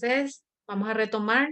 Entonces, vamos a retomar.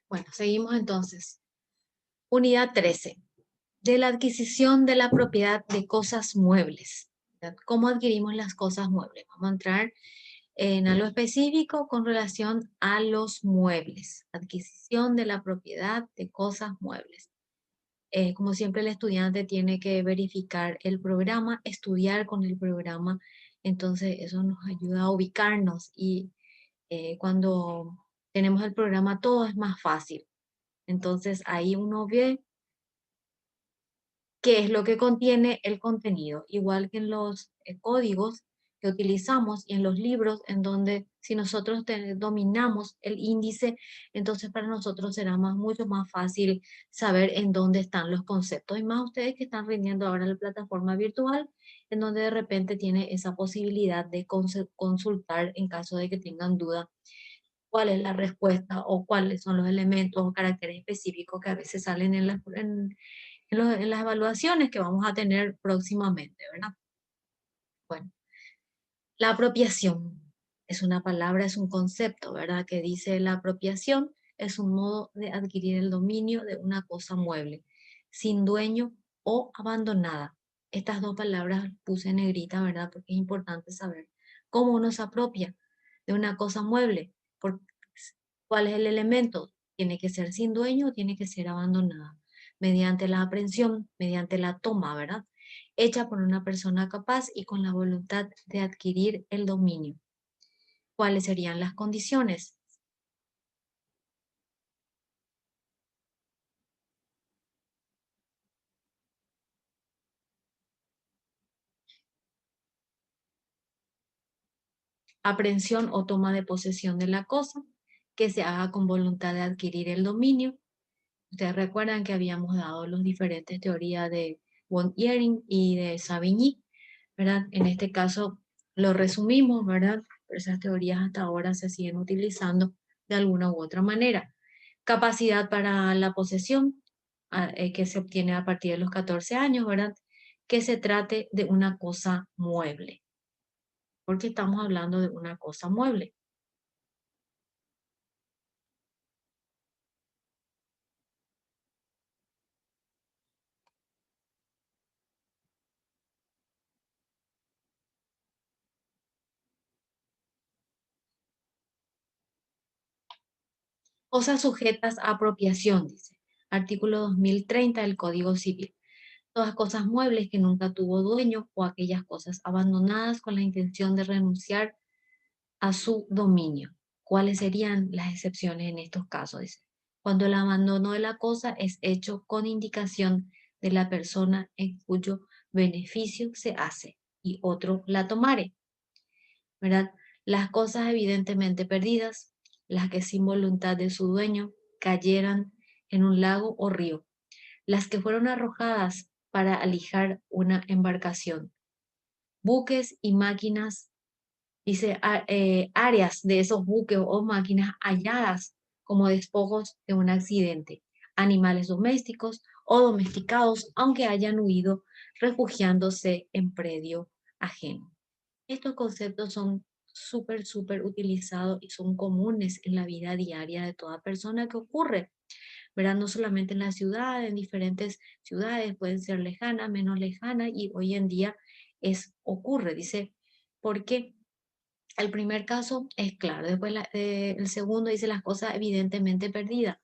Bueno, seguimos entonces. Unidad 13. De la adquisición de la propiedad de cosas muebles. ¿Verdad? ¿Cómo adquirimos las cosas muebles? Vamos a entrar en algo específico con relación a los muebles. Adquisición de la propiedad de cosas muebles. Como siempre, el estudiante tiene que verificar el programa, estudiar con el programa. Entonces, eso nos ayuda a ubicarnos y cuando tenemos el programa todo es más fácil. Entonces, ahí uno ve qué es lo que contiene el contenido, igual que en los códigos que utilizamos y en los libros, en donde si nosotros dominamos el índice, entonces para nosotros será mucho más fácil saber en dónde están los conceptos. Y más ustedes que están rindiendo ahora en la plataforma virtual, en donde de repente tiene esa posibilidad de consultar en caso de que tengan duda cuál es la respuesta o cuáles son los elementos o caracteres específicos que a veces salen en las evaluaciones que vamos a tener próximamente, ¿verdad? Bueno, la apropiación es una palabra, es un concepto, ¿verdad? Que dice la apropiación es un modo de adquirir el dominio de una cosa mueble, sin dueño o abandonada. Estas dos palabras puse en negrita, ¿verdad? Porque es importante saber cómo uno se apropia de una cosa mueble, por, cuál es el elemento, tiene que ser sin dueño o tiene que ser abandonada, mediante la aprehensión, mediante la toma, ¿verdad? Hecha por una persona capaz y con la voluntad de adquirir el dominio. ¿Cuáles serían las condiciones? Aprehensión o toma de posesión de la cosa, que se haga con voluntad de adquirir el dominio. Ustedes recuerdan que habíamos dado las diferentes teorías de von Ehring y de Savigny, ¿verdad? En este caso lo resumimos, ¿verdad? Pero esas teorías hasta ahora se siguen utilizando de alguna u otra manera. Capacidad para la posesión, que se obtiene a partir de los 14 años, ¿verdad? Que se trate de una cosa mueble, porque estamos hablando de una cosa mueble. Cosas sujetas a apropiación, dice. Artículo 2030 del Código Civil. Todas cosas muebles que nunca tuvo dueño o aquellas cosas abandonadas con la intención de renunciar a su dominio. ¿Cuáles serían las excepciones en estos casos? Dice, cuando el abandono de la cosa es hecho con indicación de la persona en cuyo beneficio se hace y otro la tomare, ¿verdad? Las cosas evidentemente perdidas, las que sin voluntad de su dueño cayeran en un lago o río, las que fueron arrojadas para alijar una embarcación, buques y máquinas, dice, áreas de esos buques o máquinas halladas como despojos de un accidente, animales domésticos o domesticados, aunque hayan huido refugiándose en predio ajeno. Estos conceptos son súper utilizados y son comunes en la vida diaria de toda persona que ocurre, ¿verdad? No solamente en la ciudad, en diferentes ciudades, pueden ser lejanas, menos lejanas, y hoy en día ocurre, dice, porque el primer caso es claro, después el segundo dice las cosas evidentemente perdidas,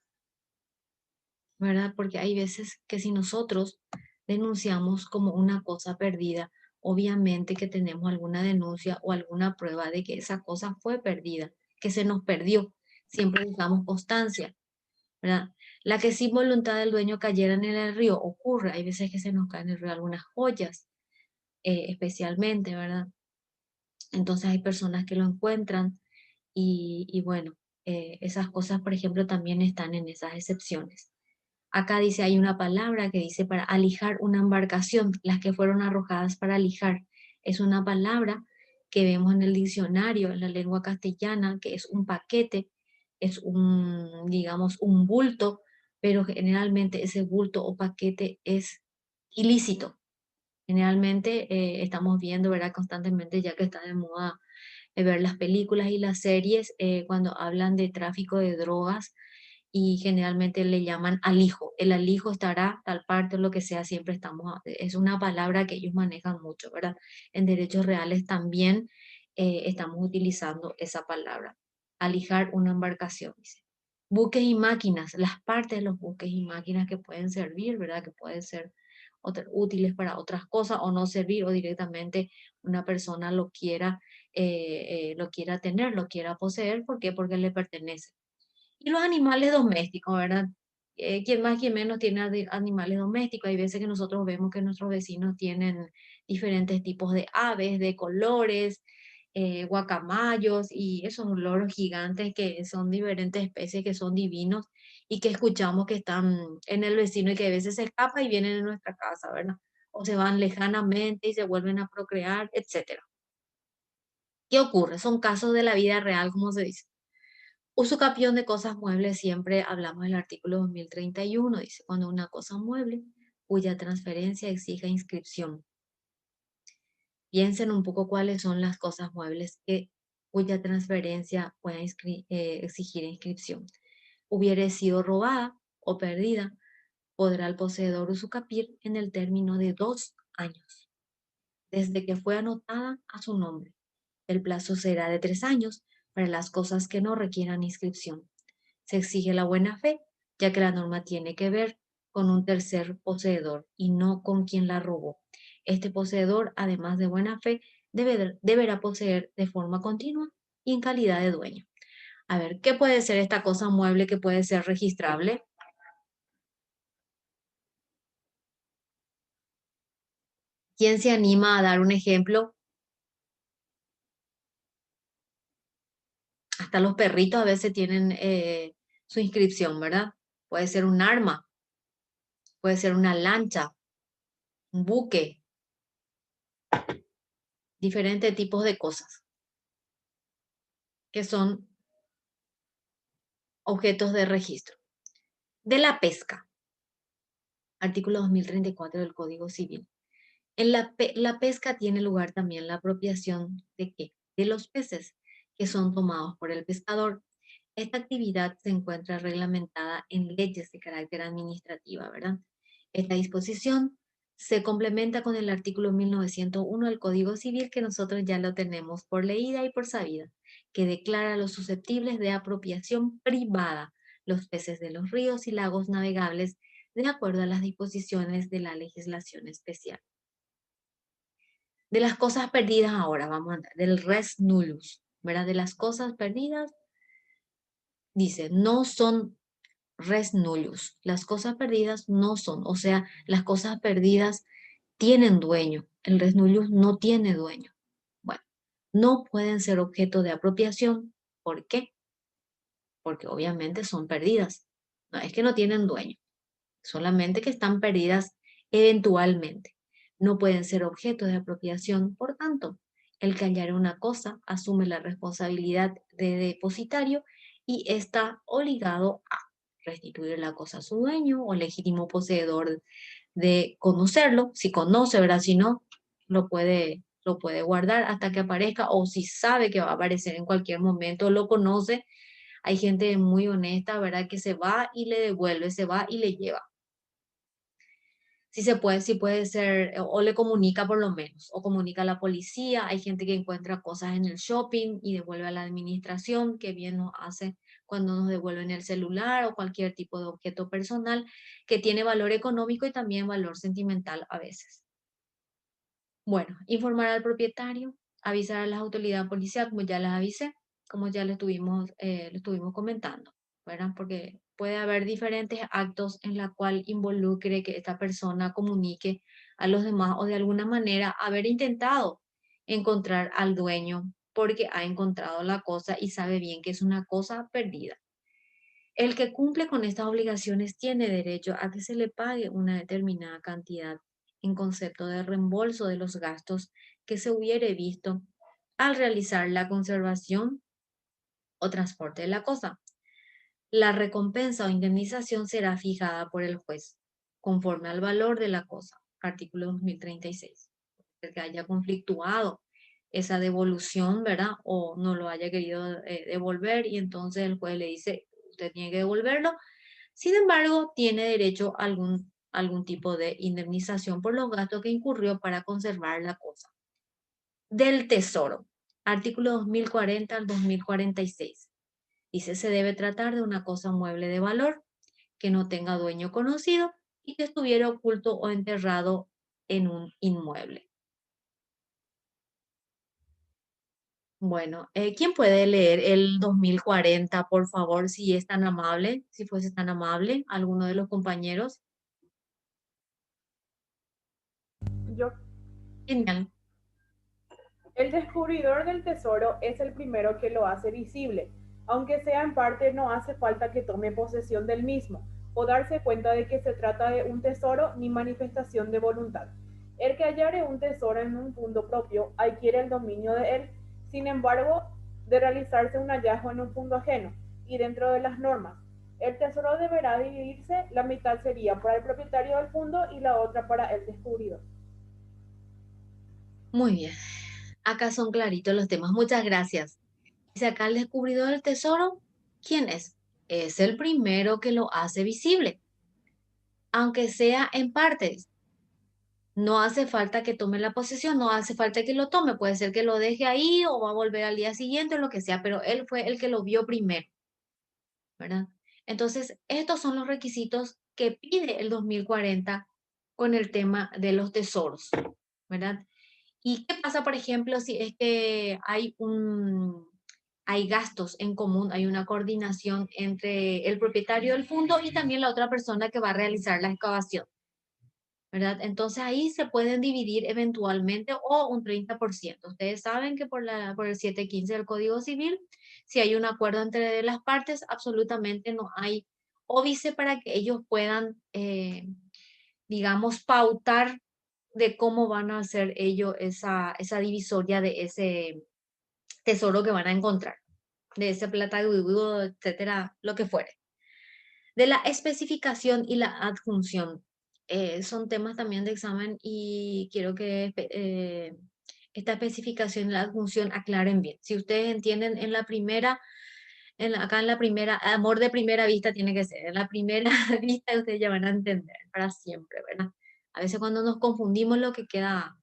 ¿verdad? Porque hay veces que si nosotros denunciamos como una cosa perdida, obviamente que tenemos alguna denuncia o alguna prueba de que esa cosa fue perdida, que se nos perdió. Siempre buscamos constancia, ¿verdad? La que sin voluntad del dueño cayeran en el río ocurre. Hay veces que se nos caen en el río algunas joyas, especialmente, ¿verdad? Entonces hay personas que lo encuentran y bueno, esas cosas, por ejemplo, también están en esas excepciones. Acá dice, hay una palabra que dice para alijar una embarcación, las que fueron arrojadas para alijar. Es una palabra que vemos en el diccionario, en la lengua castellana, que es un paquete, es un, digamos, un bulto, pero generalmente ese bulto o paquete es ilícito. Generalmente estamos viendo, ¿verdad? Constantemente, ya que está de moda ver las películas y las series, cuando hablan de tráfico de drogas y generalmente le llaman alijo. El alijo estará tal parte o lo que sea, siempre estamos, es una palabra que ellos manejan mucho, ¿verdad? En derechos reales también estamos utilizando esa palabra. Alijar una embarcación, dice. Buques y máquinas, las partes de los buques y máquinas que pueden servir, ¿verdad? Que pueden ser útiles para otras cosas o no servir o directamente una persona lo quiera tener, lo quiera poseer. ¿Por qué? Porque le pertenece. Y los animales domésticos, ¿verdad? Quien más, quien menos tiene animales domésticos. Hay veces que nosotros vemos que nuestros vecinos tienen diferentes tipos de aves, de colores, guacamayos y esos loros gigantes que son diferentes especies que son divinos y que escuchamos que están en el vecino y que a veces se escapan y vienen a nuestra casa, ¿verdad? O se van lejanamente y se vuelven a procrear, etcétera. ¿Qué ocurre? Son casos de la vida real, como se dice. Usucapión de cosas muebles, siempre hablamos del artículo 2031, dice, cuando una cosa mueble cuya transferencia exija inscripción. Piensen un poco cuáles son las cosas muebles cuya transferencia pueda exigir inscripción. Hubiere sido robada o perdida, podrá el poseedor usucapir en el término de 2 años, desde que fue anotada a su nombre. El plazo será de 3 años para las cosas que no requieran inscripción. Se exige la buena fe, ya que la norma tiene que ver con un tercer poseedor y no con quien la robó. Este poseedor, además de buena fe, deberá poseer de forma continua y en calidad de dueño. A ver, ¿qué puede ser esta cosa mueble que puede ser registrable? ¿Quién se anima a dar un ejemplo? Hasta los perritos a veces tienen su inscripción, ¿verdad? Puede ser un arma, puede ser una lancha, un buque, diferentes tipos de cosas que son objetos de registro. De la pesca, artículo 2034 del Código Civil. En la pesca tiene lugar también la apropiación de qué? De los peces que son tomados por el pescador. Esta actividad se encuentra reglamentada en leyes de carácter administrativa, ¿verdad? Esta disposición se complementa con el artículo 1901 del Código Civil, que nosotros ya lo tenemos por leída y por sabida, que declara los susceptibles de apropiación privada los peces de los ríos y lagos navegables de acuerdo a las disposiciones de la legislación especial. De las cosas perdidas ahora, vamos a hablar del res nullus, ¿verdad? De las cosas perdidas, dice, no son res nullus. Las cosas perdidas no son, o sea, las cosas perdidas tienen dueño. El res nullus no tiene dueño. Bueno, no pueden ser objeto de apropiación. ¿Por qué? Porque obviamente son perdidas. No es que no tienen dueño, solamente que están perdidas eventualmente. No pueden ser objeto de apropiación, por tanto, el que hallare una cosa asume la responsabilidad de depositario y está obligado a restituir la cosa a su dueño o legítimo poseedor de conocerlo. Si conoce, ¿verdad? Si no, lo puede guardar hasta que aparezca, o si sabe que va a aparecer en cualquier momento, lo conoce. Hay gente muy honesta, ¿verdad? Que se va y le devuelve, se va y le lleva. Si se puede, si puede ser, o le comunica por lo menos, o comunica a la policía. Hay gente que encuentra cosas en el shopping y devuelve a la administración, que bien nos hace cuando nos devuelven el celular o cualquier tipo de objeto personal que tiene valor económico y también valor sentimental a veces. Bueno, informar al propietario, avisar a las autoridades policiales, como ya les avisé, como ya le estuvimos comentando, ¿verdad? Porque puede haber diferentes actos en la cual involucre que esta persona comunique a los demás o de alguna manera haber intentado encontrar al dueño porque ha encontrado la cosa y sabe bien que es una cosa perdida. El que cumple con estas obligaciones tiene derecho a que se le pague una determinada cantidad en concepto de reembolso de los gastos que se hubiere visto al realizar la conservación o transporte de la cosa. La recompensa o indemnización será fijada por el juez conforme al valor de la cosa. Artículo 2036. El que haya conflictuado esa devolución, ¿verdad? O no lo haya querido devolver y entonces el juez le dice, usted tiene que devolverlo. Sin embargo, tiene derecho a algún tipo de indemnización por los gastos que incurrió para conservar la cosa. Del Tesoro, artículo 2040 al 2046. Dice, se debe tratar de una cosa mueble de valor que no tenga dueño conocido y que estuviera oculto o enterrado en un inmueble. Bueno, ¿quién puede leer el 2040, por favor, si es tan amable, si fuese tan amable, alguno de los compañeros? Yo, Genial. el descubridor del tesoro es el primero que lo hace visible, aunque sea en parte no hace falta que tome posesión del mismo o darse cuenta de que se trata de un tesoro ni manifestación de voluntad. El que hallare un tesoro en un fondo propio adquiere el dominio de él, sin embargo, de realizarse un hallazgo en un fondo ajeno y dentro de las normas. El tesoro deberá dividirse, la mitad sería para el propietario del fondo y la otra para el descubridor. Muy bien. Acá son claritos los temas. Muchas gracias. Dice acá el descubridor del tesoro. ¿Quién es? Es el primero que lo hace visible, aunque sea en partes. No hace falta que tome la posesión, no hace falta que lo tome. Puede ser que lo deje ahí o va a volver al día siguiente o lo que sea, pero él fue el que lo vio primero, ¿verdad? Entonces, estos son los requisitos que pide el 2040 con el tema de los tesoros, ¿verdad? ¿Y qué pasa, por ejemplo, si es que hay gastos en común, hay una coordinación entre el propietario del fondo y también la otra persona que va a realizar la excavación, ¿verdad? Entonces ahí se pueden dividir eventualmente o un 30%. Ustedes saben que por el 715 del Código Civil, si hay un acuerdo entre las partes, absolutamente no hay óbice para que ellos puedan, digamos, pautar de cómo van a hacer ellos esa divisoria de ese tesoro que van a encontrar, de ese plata, etcétera, lo que fuere. De la especificación y la adjunción. Son temas también de examen y quiero que esta especificación y la adjunción aclaren bien. Si ustedes entienden en la primera, acá en la primera, amor de primera vista tiene que ser, en la primera vista ustedes ya van a entender para siempre, ¿verdad? A veces cuando nos confundimos lo que queda,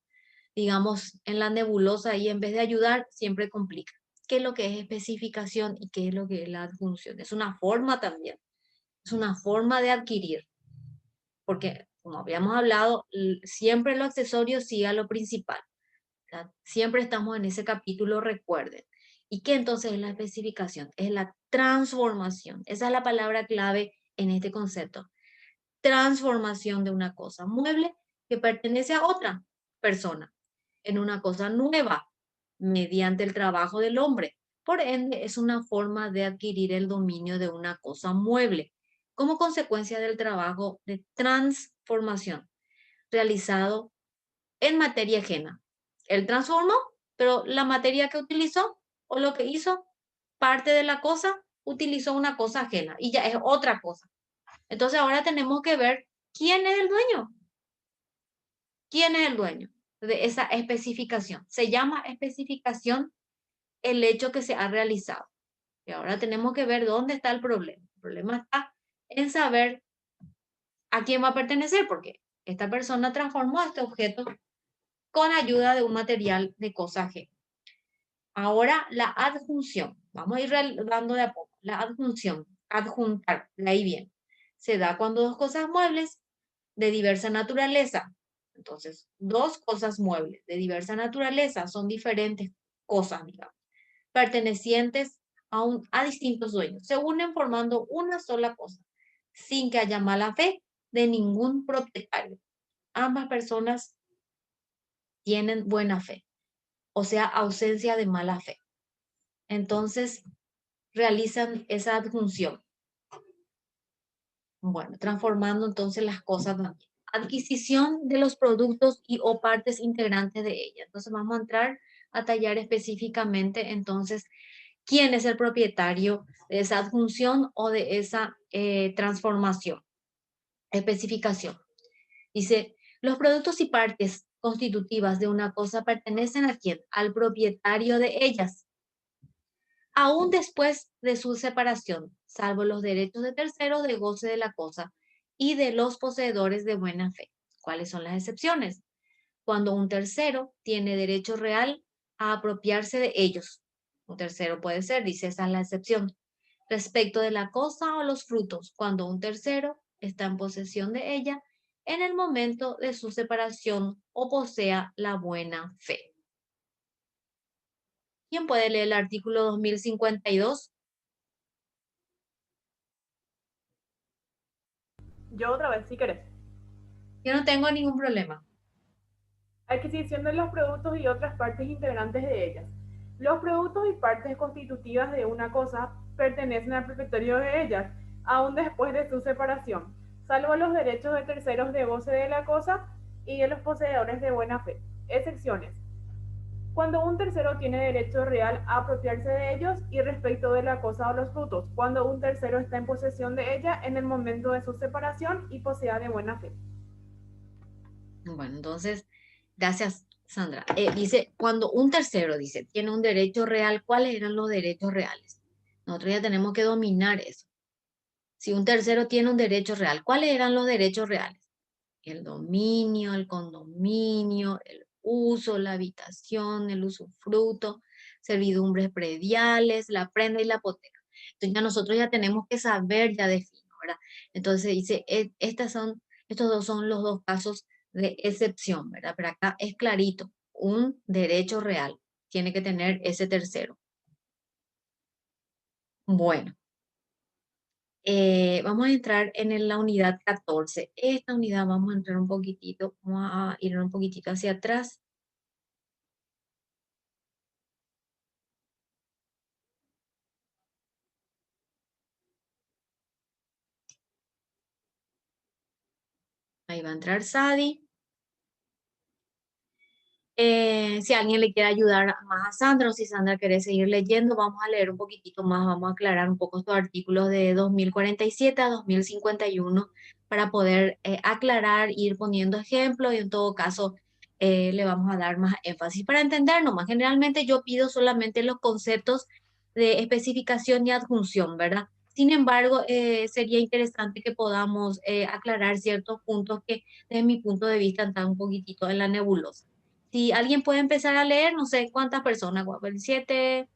digamos, en la nebulosa y en vez de ayudar, siempre complica. ¿Qué es lo que es especificación y qué es lo que es la adjunción? Es una forma también, es una forma de adquirir, porque como habíamos hablado, siempre lo accesorio sigue a lo principal, ¿verdad? Siempre estamos en ese capítulo, recuerden. ¿Y qué entonces es la especificación? Es la transformación. Esa es la palabra clave en este concepto. Transformación de una cosa mueble que pertenece a otra persona en una cosa nueva mediante el trabajo del hombre. Por ende, es una forma de adquirir el dominio de una cosa mueble como consecuencia del trabajo de transformación realizado en materia ajena. Él transformó, pero la materia que utilizó o lo que hizo, parte de la cosa, utilizó una cosa ajena y ya es otra cosa. Entonces ahora tenemos que ver quién es el dueño. ¿Quién es el dueño de esa especificación? Se llama especificación el hecho que se ha realizado. Y ahora tenemos que ver dónde está el problema. El problema está en saber a quién va a pertenecer, porque Esta persona transformó este objeto con ayuda de un material de cosa ajena. Ahora la adjunción. Vamos a ir dando de a poco. La adjunción, adjuntar, de ahí viene. Se da cuando dos cosas muebles de diversa naturaleza. Entonces, dos cosas muebles de diversa naturaleza son diferentes cosas, digamos, pertenecientes a distintos dueños. Se unen formando una sola cosa, sin que haya mala fe de ningún propietario. Ambas personas tienen buena fe, o sea, ausencia de mala fe. Entonces, realizan esa adjunción. Bueno, transformando entonces las cosas también. Adquisición de los productos y o partes integrantes de ella. Entonces vamos a entrar a tallar específicamente entonces quién es el propietario de esa adjunción o de esa transformación. Especificación. Dice, los productos y partes constitutivas de una cosa pertenecen a quién? Al propietario de ellas, aún después de su separación, salvo los derechos de terceros de goce de la cosa y de los poseedores de buena fe. ¿Cuáles son las excepciones? Cuando un tercero tiene derecho real a apropiarse de ellos. Un tercero puede ser, dice, esa es la excepción. Respecto de la cosa o los frutos, cuando un tercero está en posesión de ella en el momento de su separación o posea la buena fe. ¿Quién puede leer el artículo 2052? Yo otra vez, si querés. Yo no tengo ningún problema. Adquisición de los productos y otras partes integrantes de ellas. Los productos y partes constitutivas de una cosa pertenecen al propietario de ellas, aún después de su separación, salvo los derechos de terceros de goce de la cosa y de los poseedores de buena fe. Excepciones. Cuando un tercero tiene derecho real a apropiarse de ellos y respecto de la cosa o los frutos, cuando un tercero está en posesión de ella en el momento de su separación y posea de buena fe. Bueno, entonces, gracias, Sandra. Dice, cuando un tercero dice, tiene un derecho real, ¿cuáles eran los derechos reales? Nosotros ya tenemos que dominar eso. Si un tercero tiene un derecho real, ¿cuáles eran los derechos reales? El dominio, el condominio, el uso, la habitación, el usufructo, servidumbres prediales, la prenda y la hipoteca. Entonces ya nosotros ya tenemos que saber ya de fino, ¿verdad? Entonces dice, estos dos son los dos casos de excepción, ¿verdad? Pero acá es clarito, un derecho real tiene que tener ese tercero. Bueno. Vamos a entrar en la unidad 14. Esta unidad vamos a entrar un poquitito, vamos a ir un poquitito hacia atrás. Ahí va a entrar Sadi. Si alguien le quiere ayudar más a Sandra o si Sandra quiere seguir leyendo, vamos a leer un poquitito más, vamos a aclarar un poco estos artículos de 2047 a 2051 para poder aclarar, ir poniendo ejemplos y en todo caso le vamos a dar más énfasis para entender nomás. Generalmente yo pido solamente los conceptos de especificación y adjunción, ¿verdad? Sin embargo, sería interesante que podamos aclarar ciertos puntos que desde mi punto de vista están un poquitito en la nebulosa. Si alguien puede empezar a leer, no sé cuántas personas, a ver, 7,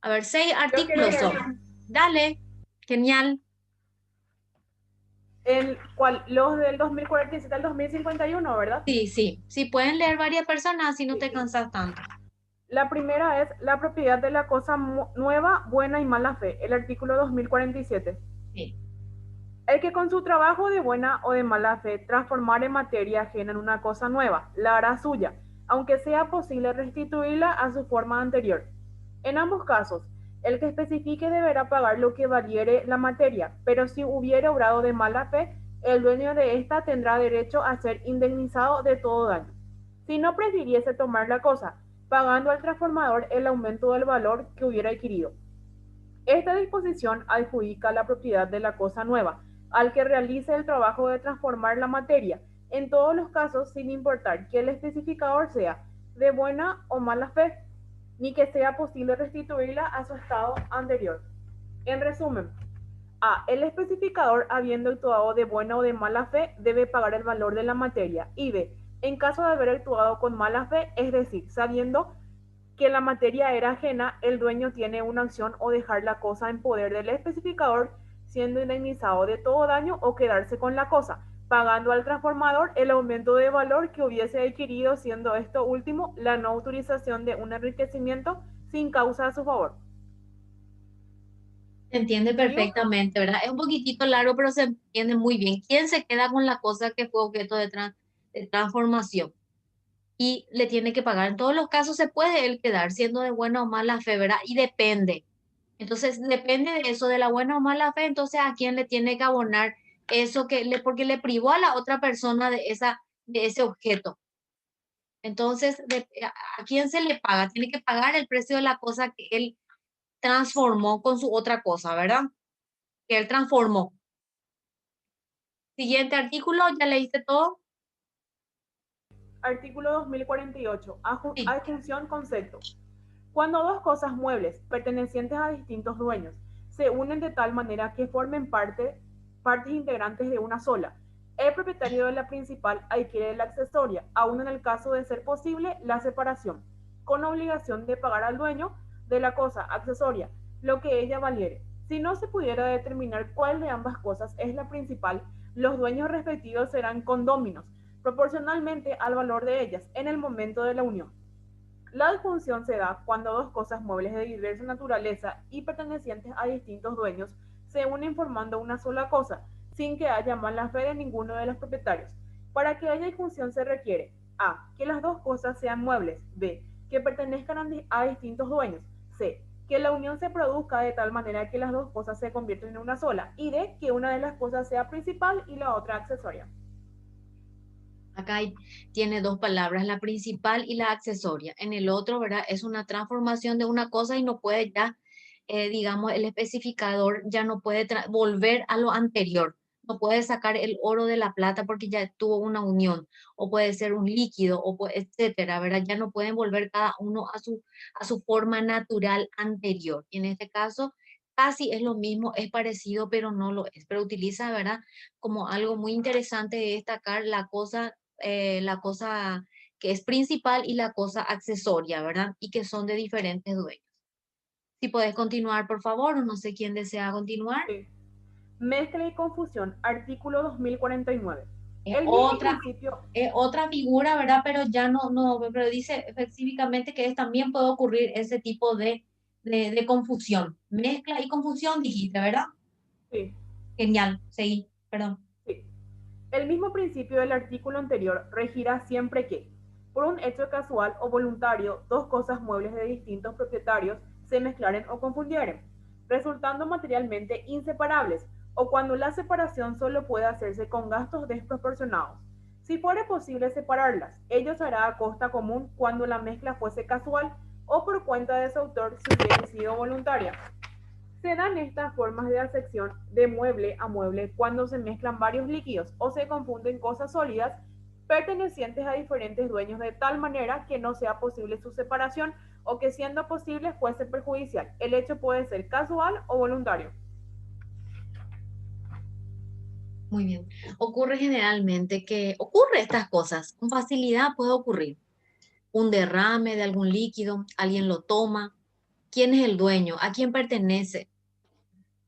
a ver, 6 Yo quiero artículos leer son. Dale, genial. los del 2047 al 2051, ¿verdad? Sí, sí, sí pueden leer varias personas, así no Sí. te cansas tanto. La primera es la propiedad de la cosa nueva, buena y mala fe, el artículo 2047. Sí. El que con su trabajo de buena o de mala fe transformar en materia ajena en una cosa nueva, la hará suya, aunque sea posible restituirla a su forma anterior. En ambos casos, el que especifique deberá pagar lo que valiere la materia, pero si hubiere obrado de mala fe, el dueño de ésta tendrá derecho a ser indemnizado de todo daño. Si no prefiriese tomar la cosa, pagando al transformador el aumento del valor que hubiera adquirido. Esta disposición adjudica la propiedad de la cosa nueva al que realice el trabajo de transformar la materia, en todos los casos sin importar que el especificador sea de buena o mala fe, ni que sea posible restituirla a su estado anterior. En resumen, A. El especificador, habiendo actuado de buena o de mala fe, debe pagar el valor de la materia. Y B. En caso de haber actuado con mala fe, es decir, sabiendo que la materia era ajena, el dueño tiene una opción o dejar la cosa en poder del especificador, siendo indemnizado de todo daño, o quedarse con la cosa, pagando al transformador el aumento de valor que hubiese adquirido, siendo esto último la no autorización de un enriquecimiento sin causa a su favor. Se entiende ¿Sigo? perfectamente, ¿verdad? Es un poquitito largo, pero se entiende muy bien. ¿Quién se queda con la cosa que fue objeto de transformación? Y le tiene que pagar. En todos los casos se puede él quedar, siendo de buena o mala fe, ¿verdad? Y depende. Entonces, depende de eso, de la buena o mala fe, entonces a quién le tiene que abonar eso porque le privó a la otra persona de ese objeto. Entonces, ¿a quién se le paga? Tiene que pagar el precio de la cosa que él transformó con su otra cosa, ¿verdad? Que él transformó. Siguiente artículo, ¿ya leíste todo? Artículo 2048. Sí. Adjunción concepto. Cuando dos cosas muebles pertenecientes a distintos dueños se unen de tal manera que formen partes integrantes de una sola, el propietario de la principal adquiere la accesoria, aun en el caso de ser posible la separación, con obligación de pagar al dueño de la cosa accesoria lo que ella valiere. Si no se pudiera determinar cuál de ambas cosas es la principal, los dueños respectivos serán condóminos, proporcionalmente al valor de ellas en el momento de la unión. La adjunción se da cuando dos cosas muebles de diversa naturaleza y pertenecientes a distintos dueños se unen formando una sola cosa, sin que haya mala fe de ninguno de los propietarios. Para que haya adjunción se requiere a. Que las dos cosas sean muebles. b. Que pertenezcan a distintos dueños. c. Que la unión se produzca de tal manera que las dos cosas se convierten en una sola. Y d. Que una de las cosas sea principal y la otra accesoria. Acá tiene dos palabras, la principal y la accesoria. En el otro, ¿verdad? Es una transformación de una cosa y no puede ya, digamos, el especificador ya no puede volver a lo anterior. No puede sacar el oro de la plata porque ya tuvo una unión, o puede ser un líquido, etcétera, ¿verdad? Ya no pueden volver cada uno a su forma natural anterior. Y en este caso, casi es lo mismo, es parecido, pero no lo es. Pero utiliza, ¿verdad? Como algo muy interesante de destacar la cosa que es principal y la cosa accesoria, ¿verdad? Y que son de diferentes dueños. Si puedes continuar, por favor, o no sé quién desea continuar. Sí. Mezcla y confusión. Artículo 2049. Es El mismo otra, principio. es otra figura, ¿verdad? Pero ya no, pero dice específicamente que también puede ocurrir ese tipo de confusión. Mezcla y confusión, dijiste, ¿verdad? Sí, Genial, seguí, perdón. sí. El mismo principio del artículo anterior regirá siempre que, por un hecho casual o voluntario, dos cosas muebles de distintos propietarios se mezclaren o confundieren, resultando materialmente inseparables, o cuando la separación solo puede hacerse con gastos desproporcionados. Si fuera posible separarlas, ello se hará a costa común cuando la mezcla fuese casual o por cuenta de su autor si hubiese sido voluntaria. Se dan estas formas de acepción de mueble a mueble cuando se mezclan varios líquidos o se confunden cosas sólidas pertenecientes a diferentes dueños de tal manera que no sea posible su separación o que siendo posible fuese perjudicial. El hecho puede ser casual o voluntario. Muy bien. Ocurre generalmente que ocurre estas cosas, con facilidad puede ocurrir. Un derrame de algún líquido, alguien lo toma. ¿Quién es el dueño? ¿A quién pertenece?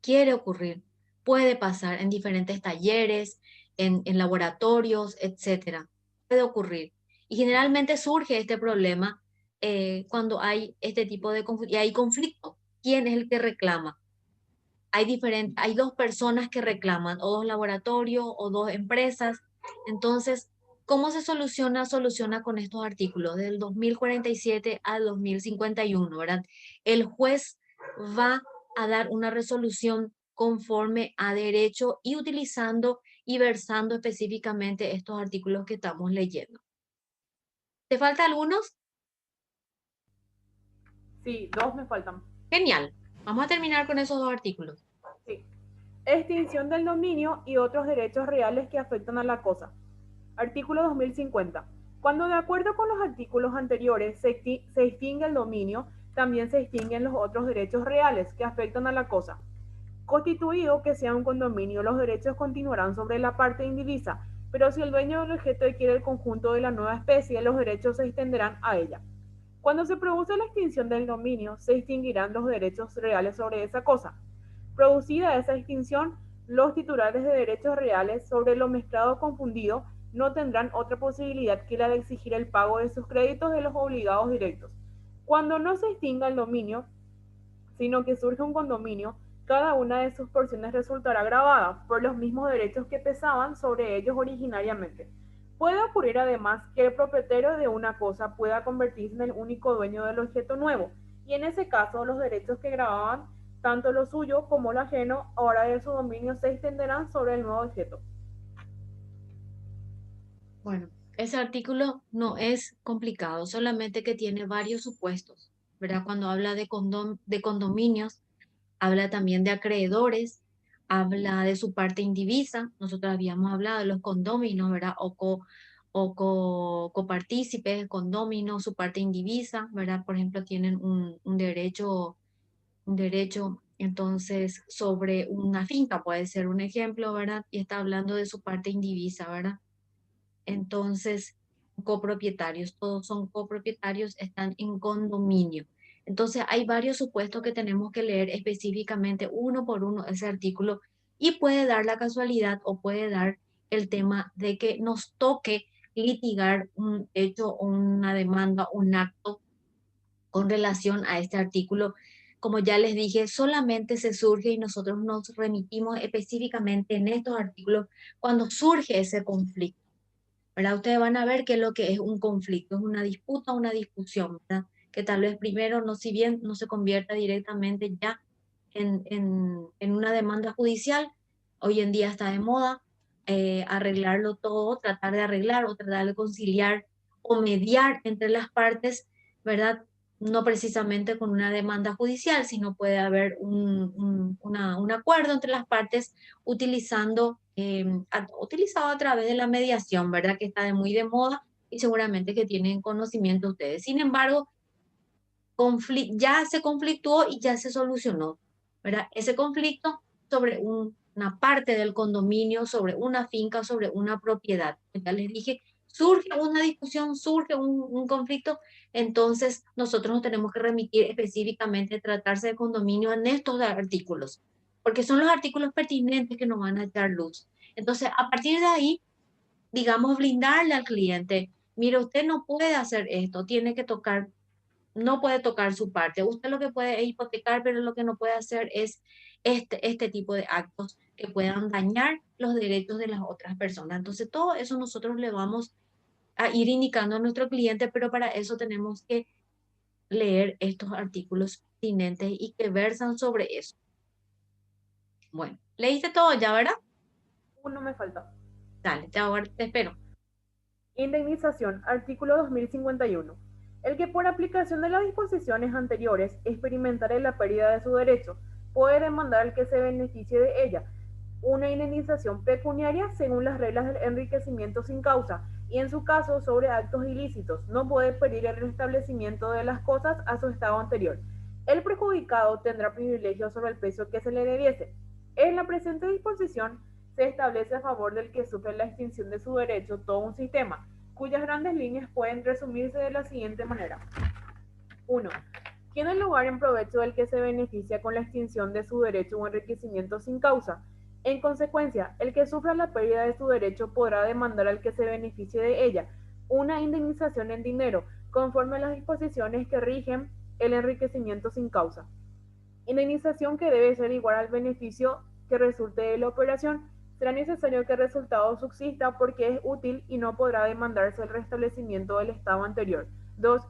Quiere ocurrir. Puede pasar en diferentes talleres, en laboratorios, etcétera. Puede ocurrir. Y generalmente surge este problema cuando hay este tipo de conflicto. Y hay conflicto. ¿Quién es el que reclama? Hay dos personas que reclaman, o dos laboratorios, o dos empresas. Entonces, ¿cómo se soluciona? Soluciona con estos artículos del 2047 al 2051, ¿verdad? El juez va a dar una resolución conforme a derecho y utilizando y versando específicamente estos artículos que estamos leyendo. ¿Te falta algunos? Sí, dos me faltan. Genial. Vamos a terminar con esos dos artículos. Sí. Extinción del dominio y otros derechos reales que afectan a la cosa. Artículo 2050. Cuando de acuerdo con los artículos anteriores se extingue el dominio, también se extinguen los otros derechos reales que afectan a la cosa. Constituido que sea un condominio, los derechos continuarán sobre la parte indivisa, pero si el dueño del objeto adquiere el conjunto de la nueva especie, los derechos se extenderán a ella. Cuando se produce la extinción del dominio, se extinguirán los derechos reales sobre esa cosa. Producida esa extinción, los titulares de derechos reales sobre lo mezclado o confundido no tendrán otra posibilidad que la de exigir el pago de sus créditos de los obligados directos. Cuando no se extinga el dominio, sino que surge un condominio, cada una de sus porciones resultará grabada por los mismos derechos que pesaban sobre ellos originariamente. Puede ocurrir además que el propietario de una cosa pueda convertirse en el único dueño del objeto nuevo, y en ese caso los derechos que grababan tanto lo suyo como lo ajeno, ahora de su dominio, se extenderán sobre el nuevo objeto. Bueno, ese artículo no es complicado, solamente que tiene varios supuestos, ¿verdad? Cuando habla de condominios, habla también de acreedores, habla de su parte indivisa. Nosotros habíamos hablado de los condóminos, ¿verdad? Copartícipes, condóminos, su parte indivisa, ¿verdad? Por ejemplo, tienen un derecho, entonces, sobre una finca, puede ser un ejemplo, ¿verdad? Y está hablando de su parte indivisa, ¿verdad? Entonces, copropietarios, todos son copropietarios, están en condominio. Entonces, hay varios supuestos que tenemos que leer específicamente uno por uno ese artículo y puede dar la casualidad o puede dar el tema de que nos toque litigar un hecho o una demanda, un acto con relación a este artículo. Como ya les dije, solamente se surge y nosotros nos remitimos específicamente en estos artículos cuando surge ese conflicto, ¿verdad? Ustedes van a ver qué es lo que es un conflicto, es una disputa, una discusión, ¿verdad? Que tal vez primero, no, si bien no se convierta directamente ya en una demanda judicial, hoy en día está de moda arreglarlo todo, tratar de arreglar o tratar de conciliar o mediar entre las partes, ¿verdad? No precisamente con una demanda judicial, sino puede haber un acuerdo entre las partes utilizando, utilizado a través de la mediación, ¿verdad? Que está de muy de moda y seguramente que tienen conocimiento ustedes. Sin embargo, ya se conflictuó y ya se solucionó, ¿verdad? Ese conflicto sobre una parte del condominio, sobre una finca, sobre una propiedad. Ya les dije, surge una discusión, surge un conflicto, entonces nosotros nos tenemos que remitir específicamente a tratarse de condominio en estos artículos, porque son los artículos pertinentes que nos van a echar luz. Entonces, a partir de ahí, digamos, blindarle al cliente, mire, usted no puede hacer esto, tiene que tocar, no puede tocar su parte. Usted lo que puede es hipotecar, pero lo que no puede hacer es este tipo de actos que puedan dañar los derechos de las otras personas. Entonces, todo eso nosotros le vamos a ir indicando a nuestro cliente, pero para eso tenemos que leer estos artículos pertinentes y que versan sobre eso. Bueno, leíste todo ya, ¿verdad? Uno me falta. Dale, te espero. Indemnización, artículo 2051. El que por aplicación de las disposiciones anteriores experimentare la pérdida de su derecho, puede demandar al que se beneficie de ella una indemnización pecuniaria según las reglas del enriquecimiento sin causa y en su caso sobre actos ilícitos. No puede pedir el restablecimiento de las cosas a su estado anterior. El perjudicado tendrá privilegio sobre el precio que se le debiese. En la presente disposición se establece a favor del que sufre la extinción de su derecho todo un sistema, cuyas grandes líneas pueden resumirse de la siguiente manera. 1. Tiene lugar en provecho del que se beneficia con la extinción de su derecho o enriquecimiento sin causa. En consecuencia, el que sufra la pérdida de su derecho podrá demandar al que se beneficie de ella una indemnización en dinero, conforme a las disposiciones que rigen el enriquecimiento sin causa. Indemnización que debe ser igual al beneficio que resulte de la operación. Será necesario que el resultado subsista porque es útil y no podrá demandarse el restablecimiento del estado anterior. 2.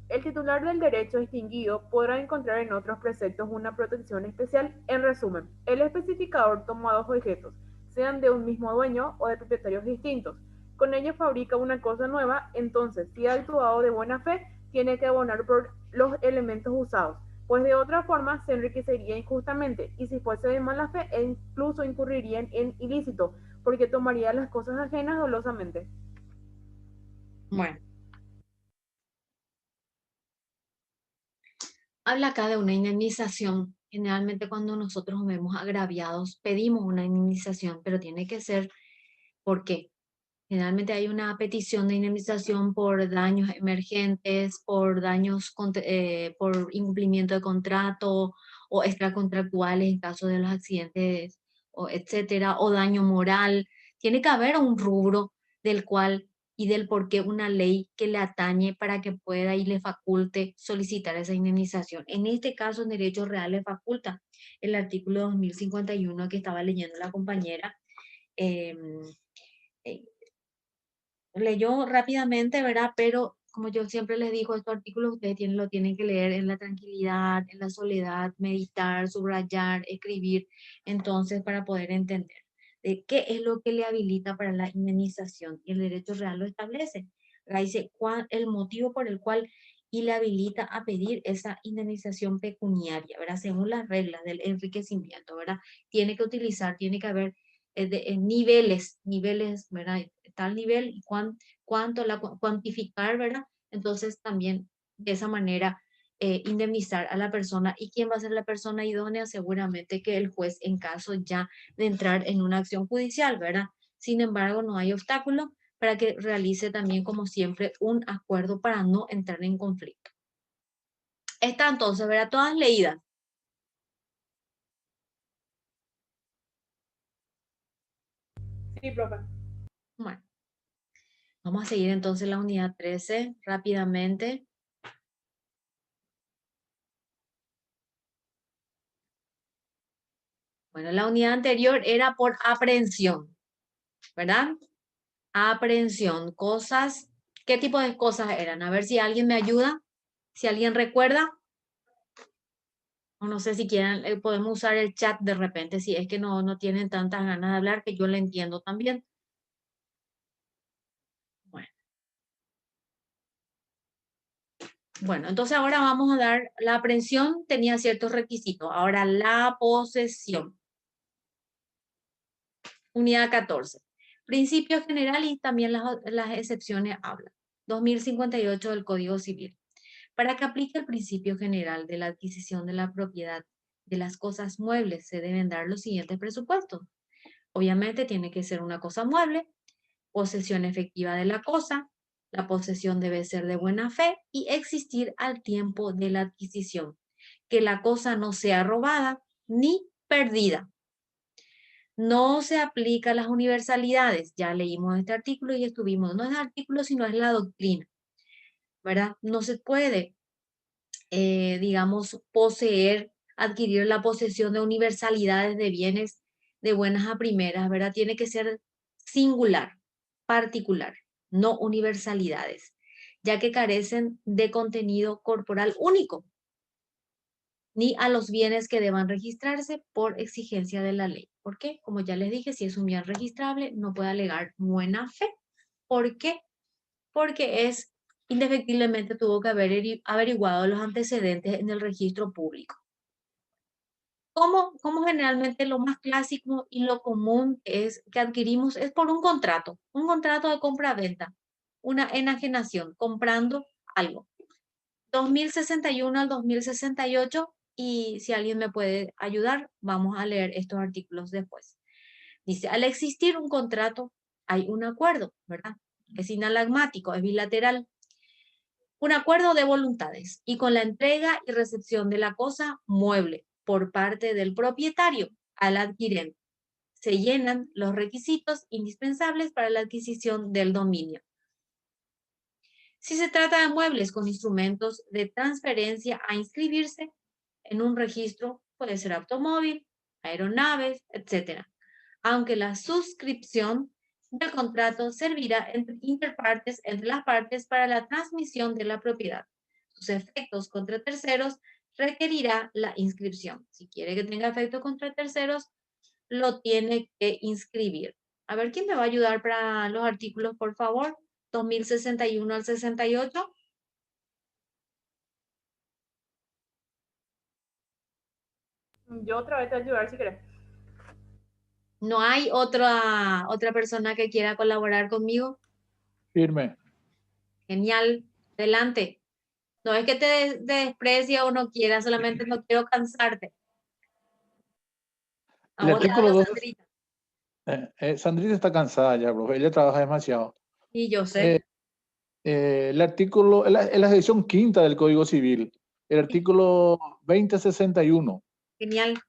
El titular del derecho extinguido podrá encontrar en otros preceptos una protección especial. En resumen, el especificador toma dos objetos, sean de un mismo dueño o de propietarios distintos. Con ello fabrica una cosa nueva, entonces, si ha actuado de buena fe, tiene que abonar por los elementos usados, pues de otra forma se enriquecería injustamente, y si fuese de mala fe, e incluso incurriría en ilícito, porque tomaría las cosas ajenas dolosamente. Bueno, habla acá de una indemnización Generalmente cuando nosotros nos vemos agraviados, pedimos una indemnización, pero tiene que ser, ¿por qué? Generalmente hay una petición de indemnización por daños emergentes, por daños, por incumplimiento de contrato o extracontractuales en caso de los accidentes, o etcétera, o daño moral. Tiene que haber un rubro del cual y del por qué una ley que le atañe para que pueda y le faculte solicitar esa indemnización. En este caso, en Derecho Real le faculta el artículo 2051 que estaba leyendo la compañera. em, eh, Leyó rápidamente, ¿verdad? Pero como yo siempre les digo, estos artículos ustedes lo tienen que leer en la tranquilidad, en la soledad, meditar, subrayar, escribir, entonces para poder entender de qué es lo que le habilita para la indemnización. Y el derecho real lo establece. ¿Verdad? Dice el motivo por el cual y le habilita a pedir esa indemnización pecuniaria, ¿verdad? Según las reglas del enriquecimiento, ¿verdad? Tiene que utilizar, tiene que haber niveles, ¿verdad? Tal nivel y cuánto cuantificar, ¿verdad? Entonces también de esa manera indemnizar a la persona. ¿Y quién va a ser la persona idónea? Seguramente que el juez en caso ya de entrar en una acción judicial, ¿verdad? Sin embargo, no hay obstáculo para que realice también, como siempre, un acuerdo para no entrar en conflicto. Está entonces, ¿verdad? Todas leídas. Sí, profe. Bueno, vamos a seguir entonces la unidad 13 rápidamente. Bueno, la unidad anterior era por aprehensión, ¿verdad? Aprehensión, cosas, ¿qué tipo de cosas eran? A ver si alguien me ayuda, si alguien recuerda, o no sé si quieren, podemos usar el chat de repente, si es que no tienen tantas ganas de hablar, que yo le entiendo también. Bueno, bueno, entonces ahora vamos a dar, la aprehensión tenía ciertos requisitos, ahora la posesión. Unidad 14. Principios generales y también las excepciones hablan. 2058 del Código Civil. Para que aplique el principio general de la adquisición de la propiedad de las cosas muebles, se deben dar los siguientes presupuestos. Obviamente tiene que ser una cosa mueble, posesión efectiva de la cosa, la posesión debe ser de buena fe y existir al tiempo de la adquisición, que la cosa no sea robada ni perdida. No se aplica a las universalidades. Ya leímos este artículo y estuvimos, no es el artículo, sino es la doctrina, ¿verdad? No se puede, digamos, poseer, adquirir la posesión de universalidades de bienes de buenas a primeras, ¿verdad? Tiene que ser singular, particular, no universalidades, ya que carecen de contenido corporal único, ni a los bienes que deban registrarse por exigencia de la ley. ¿Por qué? Como ya les dije, si es un bien registrable, no puede alegar buena fe. ¿Por qué? Porque indefectiblemente tuvo que haber averiguado los antecedentes en el registro público. Como generalmente lo más clásico y lo común es que adquirimos es por un contrato de compra-venta, una enajenación, comprando algo. 2061 al 2068, y si alguien me puede ayudar, vamos a leer estos artículos después. Dice, al existir un contrato, hay un acuerdo, ¿verdad? Es inalagmático, es bilateral. Un acuerdo de voluntades y con la entrega y recepción de la cosa mueble por parte del propietario al adquirente. Se llenan los requisitos indispensables para la adquisición del dominio. Si se trata de muebles con instrumentos de transferencia a inscribirse en un registro, puede ser automóvil, aeronaves, etc. Aunque la suscripción del contrato servirá entre las partes para la transmisión de la propiedad. Sus efectos contra terceros requerirá la inscripción. Si quiere que tenga efecto contra terceros, lo tiene que inscribir. A ver, ¿quién me va a ayudar para los artículos, por favor? 2061 al 68. Yo otra vez te ayudar si querés. ¿No hay otra persona que quiera colaborar conmigo? Firme. Genial, adelante. No es que te desprecie o no quiera, solamente no quiero cansarte. A El vos te artículo hablo, 2, Sandrita. Sandrita está cansada ya, profe, ella trabaja demasiado. Y yo sé. Eh, el artículo, en la sección quinta del Código Civil, el artículo 2061, Genial.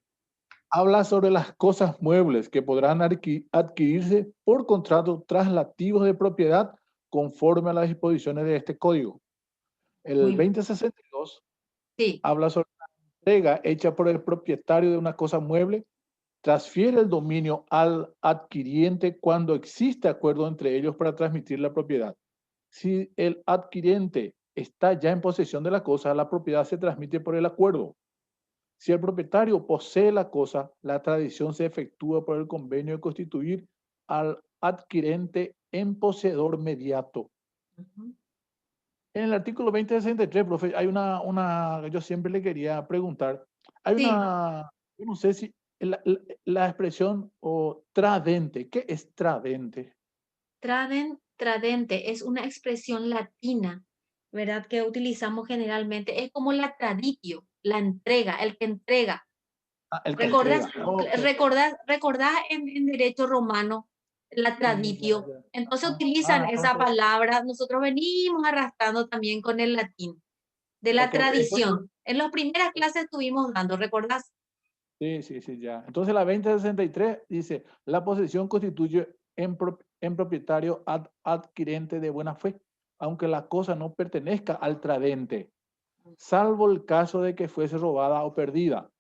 habla sobre las cosas muebles que podrán adquirirse por contrato traslativos de propiedad conforme a las disposiciones de este código. El Muy bien. 2062 Sí. habla sobre la entrega hecha por el propietario de una cosa mueble, transfiere el dominio al adquiriente cuando existe acuerdo entre ellos para transmitir la propiedad. Si el adquiriente está ya en posesión de la cosa, la propiedad se transmite por el acuerdo. Si el propietario posee la cosa, la tradición se efectúa por el convenio de constituir al adquirente en poseedor mediato. Ujú. En el artículo 2063, profe, hay yo siempre le quería preguntar, hay Sí. yo no sé si la expresión o tradente, ¿qué es tradente? Tradente es una expresión latina, ¿verdad? Que utilizamos generalmente. Es como la traditio, la entrega, el que entrega. Ah, el que ¿Recordás, entrega. Ok. recordás en derecho romano la Sí, ya, traditio? ya. Entonces utilizan esa Entonces, palabra. Nosotros venimos arrastrando también con el latín, de la ok, entonces, tradición. En las primeras clases estuvimos dando, ¿recordás? sí, sí, sí, ya. Entonces la 2063 dice, la posesión constituye en propietario adquirente de buena fe, aunque la cosa no pertenezca al tradente, salvo el caso de que fuese robada o perdida.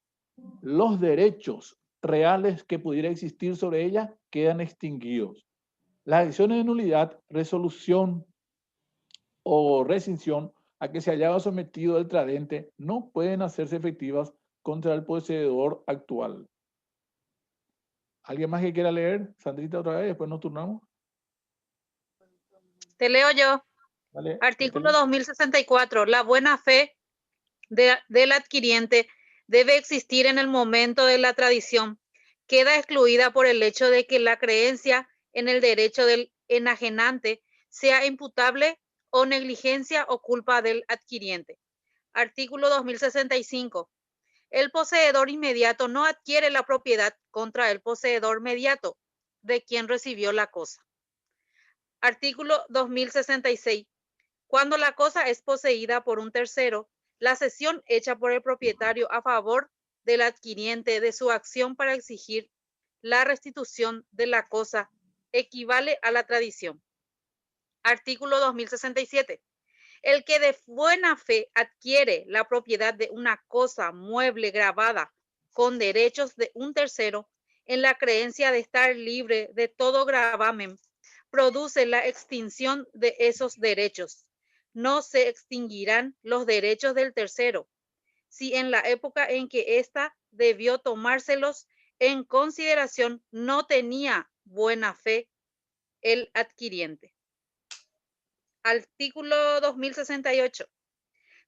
Los derechos reales que pudiera existir sobre ella quedan extinguidos. Las acciones de nulidad, resolución o rescisión a que se hallaba sometido el tradente no pueden hacerse efectivas contra el poseedor actual. ¿Alguien más que quiera leer? Sandrita otra vez, después nos turnamos. Te leo yo. Vale, Artículo métele. 2064. La buena fe del adquiriente debe existir en el momento de la tradición. Queda excluida por el hecho de que la creencia en el derecho del enajenante sea imputable o negligencia o culpa del adquiriente. Artículo 2065. El poseedor inmediato no adquiere la propiedad contra el poseedor mediato de quien recibió la cosa. Artículo 2066. Cuando la cosa es poseída por un tercero, la cesión hecha por el propietario a favor del adquiriente de su acción para exigir la restitución de la cosa equivale a la tradición. Artículo 2067. El que de buena fe adquiere la propiedad de una cosa mueble grabada con derechos de un tercero en la creencia de estar libre de todo gravamen, produce la extinción de esos derechos. No se extinguirán los derechos del tercero, si en la época en que ésta debió tomárselos en consideración no tenía buena fe el adquiriente. Artículo 2068.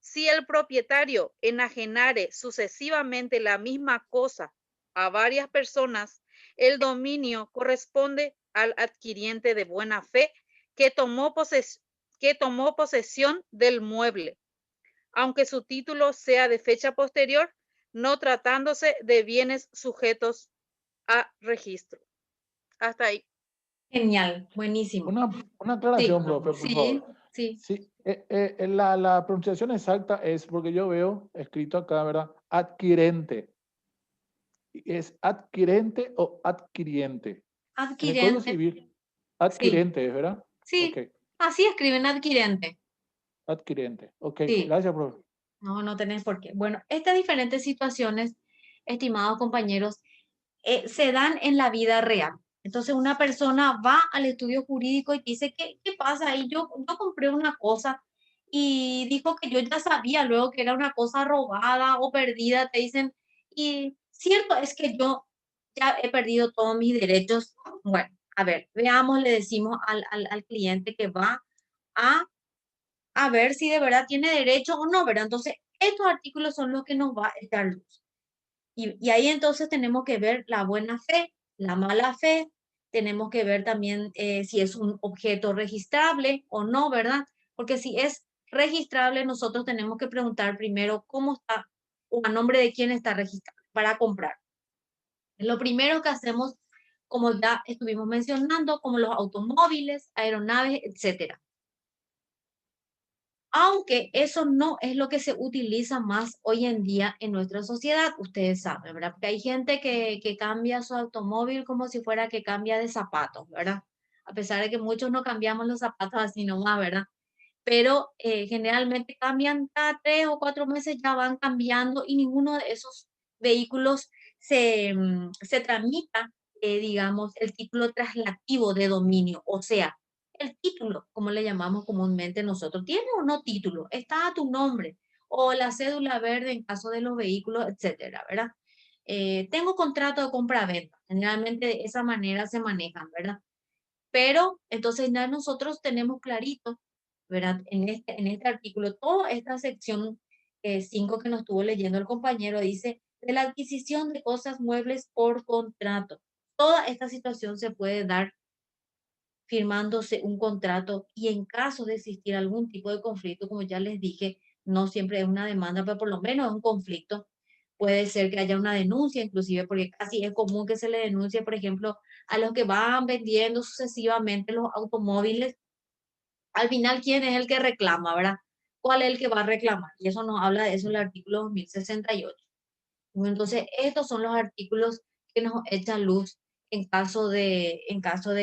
Si el propietario enajenare sucesivamente la misma cosa a varias personas, el dominio corresponde al adquiriente de buena fe que tomó posesión del mueble, aunque su título sea de fecha posterior, no tratándose de bienes sujetos a registro. Hasta ahí. Genial, buenísimo. Una Sí, aclaración, profe, por sí, favor. sí. Sí, la pronunciación exacta es porque yo veo escrito acá, ¿verdad? Adquirente. ¿Es adquirente o adquiriente? En el Código Adquirente, Civil, sí, adquirente, ¿verdad? Ok, sí. Así escriben adquirente. adquirente. Ok, Sí. gracias, profe. No, no tenés por qué. Bueno, estas diferentes situaciones, estimados compañeros, se dan en la vida real. Entonces, una persona va al estudio jurídico y dice, ¿qué pasa ahí? Yo compré una cosa y dijo que yo ya sabía luego que era una cosa robada o perdida. Te dicen, y cierto es que yo ya he perdido todos mis derechos. Bueno, a ver, veamos, le decimos al cliente que va a ver si de verdad tiene derecho o no, ¿verdad? Entonces, estos artículos son los que nos va a dar luz. Y ahí entonces tenemos que ver la buena fe, la mala fe, tenemos que ver también si es un objeto registrable o no, ¿verdad? Porque si es registrable, nosotros tenemos que preguntar primero cómo está o a nombre de quién está registrado para comprar. Lo primero que hacemos, como ya estuvimos mencionando, como los automóviles, aeronaves, etcétera. Aunque eso no es lo que se utiliza más hoy en día en nuestra sociedad, ustedes saben, ¿verdad? Porque hay gente que cambia su automóvil como si fuera que cambia de zapatos, ¿verdad? A pesar de que muchos no cambiamos los zapatos así nomás, ¿verdad? Pero generalmente cambian cada 3 o 4 meses, ya van cambiando y ninguno de esos vehículos se tramita, digamos, el título traslativo de dominio, o sea, el título, como le llamamos comúnmente nosotros. ¿Tiene o no título? Está a tu nombre o la cédula verde en caso de los vehículos, etcétera, ¿verdad? Tengo contrato de compra-venta. Generalmente de esa manera se manejan, ¿verdad? Pero entonces ya nosotros tenemos clarito, ¿verdad? En este artículo, toda esta sección 5 que nos estuvo leyendo el compañero dice de la adquisición de cosas muebles por contrato. Toda esta situación se puede dar firmándose un contrato y en caso de existir algún tipo de conflicto, como ya les dije, no siempre es una demanda, pero por lo menos es un conflicto. Puede ser que haya una denuncia, inclusive, porque casi es común que se le denuncie, por ejemplo, a los que van vendiendo sucesivamente los automóviles. Al final, ¿quién es el que reclama, verdad? ¿Cuál es el que va a reclamar? Y eso nos habla de eso el artículo 2068. Entonces, estos son los artículos que nos echan luz en caso de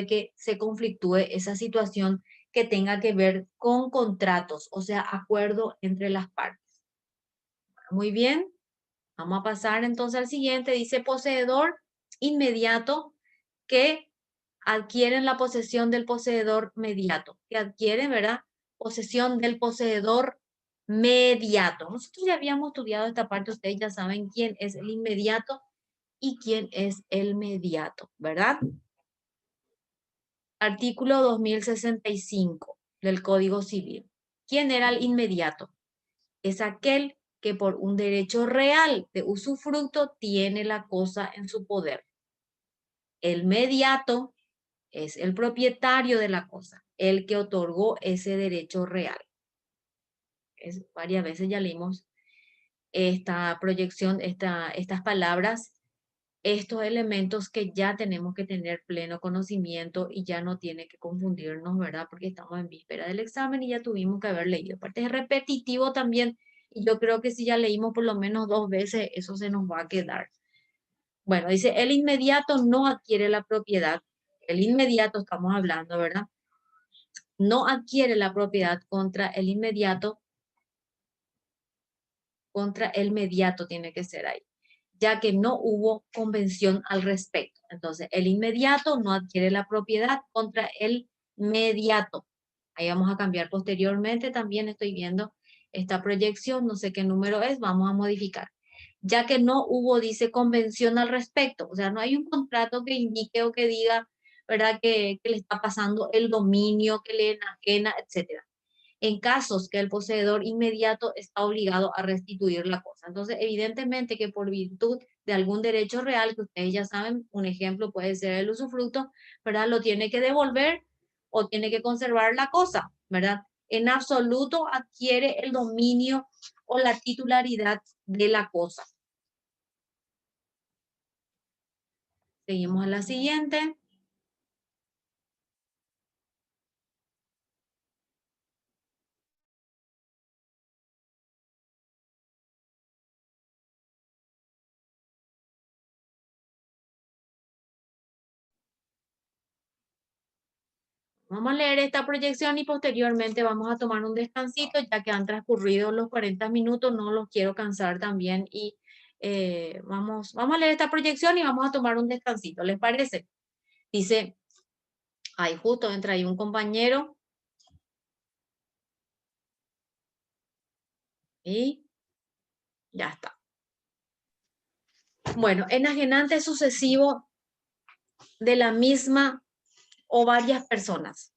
que se conflictúe esa situación que tenga que ver con contratos, o sea, acuerdo entre las partes. Muy bien, vamos a pasar entonces al siguiente. Dice poseedor inmediato que adquieren la posesión del poseedor mediato, que adquieren, ¿verdad? Posesión del poseedor mediato. Nosotros ya habíamos estudiado esta parte, ustedes ya saben quién es el inmediato y quién es el mediato, ¿verdad? Artículo 2065 del Código Civil. ¿Quién era el inmediato? Es aquel que por un derecho real de usufructo tiene la cosa en su poder. El mediato es el propietario de la cosa, el que otorgó ese derecho real. Varias veces ya leímos esta proyección, estas palabras, estos elementos que ya tenemos que tener pleno conocimiento y ya no tiene que confundirnos, ¿verdad? Porque estamos en víspera del examen y ya tuvimos que haber leído. Aparte es repetitivo también y yo creo que si ya leímos por lo menos 2 veces, eso se nos va a quedar. Bueno, dice, el inmediato no adquiere la propiedad. El inmediato estamos hablando, ¿verdad? No adquiere la propiedad contra el inmediato, contra el mediato tiene que ser ahí, ya que no hubo convención al respecto. Entonces, el inmediato no adquiere la propiedad contra el mediato. Ahí vamos a cambiar posteriormente, también estoy viendo esta proyección, no sé qué número es, vamos a modificar. Ya que no hubo, dice, convención al respecto, o sea, no hay un contrato que indique o que diga, ¿verdad?, que le está pasando el dominio, que le enajena, etcétera. En casos que el poseedor inmediato está obligado a restituir la cosa. Entonces, evidentemente que por virtud de algún derecho real, que ustedes ya saben, un ejemplo puede ser el usufructo, ¿verdad? Lo tiene que devolver o tiene que conservar la cosa, ¿verdad? En absoluto adquiere el dominio o la titularidad de la cosa. Seguimos a la siguiente. Vamos a leer esta proyección y posteriormente vamos a tomar un descansito, ya que han transcurrido los 40 minutos, no los quiero cansar también y vamos a leer esta proyección y vamos a tomar un descansito, ¿les parece? Dice, ahí justo entra ahí un compañero y ya está. Bueno, enajenante sucesivo de la misma o varias personas.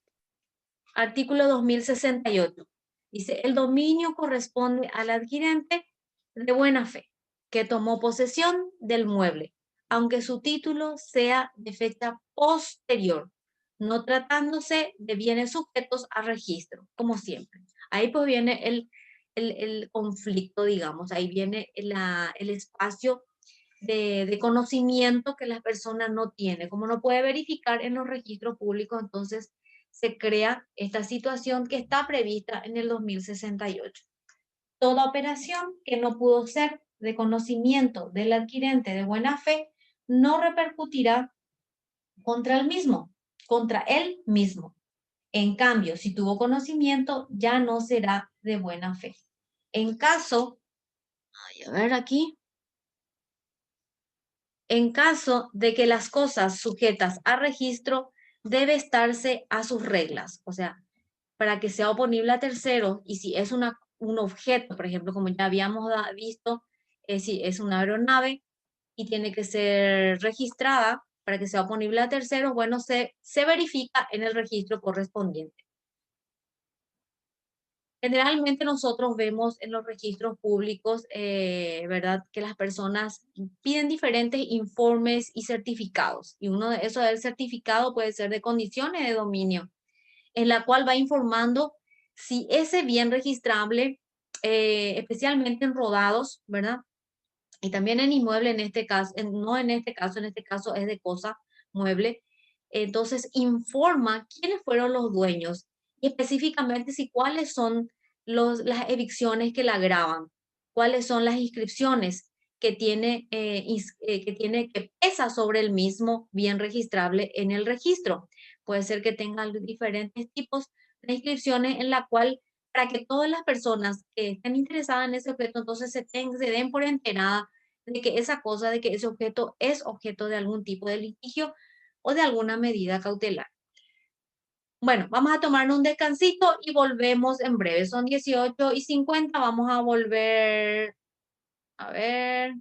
Artículo 2068. Dice, el dominio corresponde al adquirente de buena fe, que tomó posesión del mueble, aunque su título sea de fecha posterior, no tratándose de bienes sujetos a registro, como siempre. Ahí pues viene el conflicto, digamos, ahí viene el espacio de conocimiento que la persona no tiene. Como no puede verificar en los registros públicos, entonces se crea esta situación que está prevista en el 2068. Toda operación que no pudo ser de conocimiento del adquirente de buena fe no repercutirá contra él mismo. En cambio, si tuvo conocimiento, ya no será de buena fe. En caso, a ver aquí, en caso de que las cosas sujetas a registro debe estarse a sus reglas, o sea, para que sea oponible a terceros, y si es un objeto, por ejemplo, como ya habíamos visto, si es una aeronave y tiene que ser registrada para que sea oponible a terceros, bueno, se verifica en el registro correspondiente. Generalmente nosotros vemos en los registros públicos, ¿verdad?, que las personas piden diferentes informes y certificados. Y uno de esos del certificado puede ser de condiciones de dominio, en la cual va informando si ese bien registrable, especialmente en rodados, ¿verdad?, y también en inmueble en este caso, no en este caso es de cosa mueble. Entonces informa quiénes fueron los dueños y específicamente si cuáles son las evicciones que la graban, cuáles son las inscripciones que que pesa sobre el mismo bien registrable en el registro. Puede ser que tenga diferentes tipos de inscripciones en la cual, para que todas las personas que estén interesadas en ese objeto, entonces se den por enterada de que de que ese objeto es objeto de algún tipo de litigio o de alguna medida cautelar. Bueno, vamos a tomarnos un descansito y volvemos en breve. Son 18:50, vamos a volver, a ver.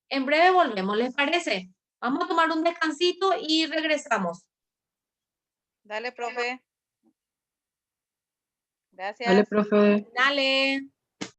En breve volvemos, ¿les parece? Vamos a tomar un descansito y regresamos. Dale, profe. Dale, Gracias. profe. Dale.